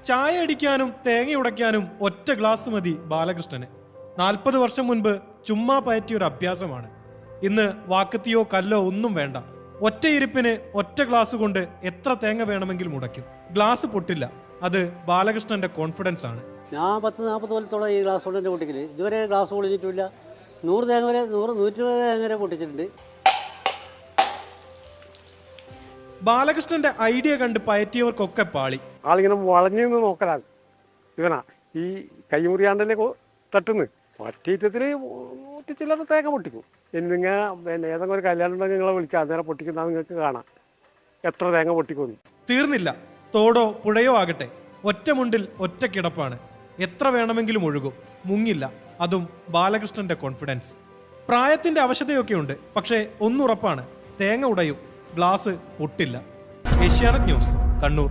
ചായ അടിക്കാനും തേങ്ങ ഉടയ്ക്കാനും ഒറ്റ ഗ്ലാസ് മതി ബാലകൃഷ്ണന്. 40 വർഷം മുൻപ് ചുമ്മാ പയറ്റിയൊരു അഭ്യാസമാണ്. ഇന്ന് വാക്കത്തിയോ കല്ലോ ഒന്നും വേണ്ട. ഒറ്റ ഇരിപ്പിന് ഒറ്റ ഗ്ലാസ് കൊണ്ട് എത്ര തേങ്ങ വേണമെങ്കിലും ഉടയ്ക്കും. ഗ്ലാസ് പൊട്ടില്ല. അത് ബാലകൃഷ്ണന്റെ കോൺഫിഡൻസ് ആണ്. ഞാൻ 10-40 കൊല്ലത്തോളം ഈ ഗ്ലാസ് കൊണ്ട് പൊട്ടിക്കല്. ഇതുവരെ ഗ്ലാസ് പൊളിഞ്ഞിട്ടില്ല. 100 തേങ്ങ വരെ 100-120 തേങ്ങ വരെ പൊട്ടിച്ചിട്ടുണ്ട്. ബാലകൃഷ്ണന്റെ ഐഡിയ കണ്ട് പയറ്റിയവർക്കൊക്കെ പാളി. ആളിങ്ങനെ വളഞ്ഞു നിന്ന് നോക്കലാണ് ഇവനാ ഈ കൈമുറിയാണ്ടല്ലേ തട്ടുന്നു. ഒറ്റയറ്റത്തിൽ ചില്ലറ തേങ്ങ പൊട്ടിക്കും. നിങ്ങൾ ഏതെങ്കിലും ഒരു കല്യാണം ഉണ്ടെങ്കിൽ നിങ്ങളെ വിളിക്കാം, അന്നേരം പൊട്ടിക്കുന്ന നിങ്ങൾക്ക് കാണാം എത്ര തേങ്ങ പൊട്ടിക്കുന്നു. തീർന്നില്ല. തോടോ പുഴയോ ആകട്ടെ, ഒറ്റ മുണ്ടിൽ ഒറ്റ കിടപ്പാണ്. എത്ര വേണമെങ്കിലും ഒഴുകും, മുങ്ങില്ല. അതും ബാലകൃഷ്ണന്റെ കോൺഫിഡൻസ്. പ്രായത്തിന്റെ അവശതയൊക്കെ ഉണ്ട്, പക്ഷേ ഒന്നുറപ്പാണ്, തേങ്ങ ഉടയും, ഗ്ലാസ് പൊട്ടില്ല. ഏഷ്യാനെറ്റ് ന്യൂസ്, കണ്ണൂർ.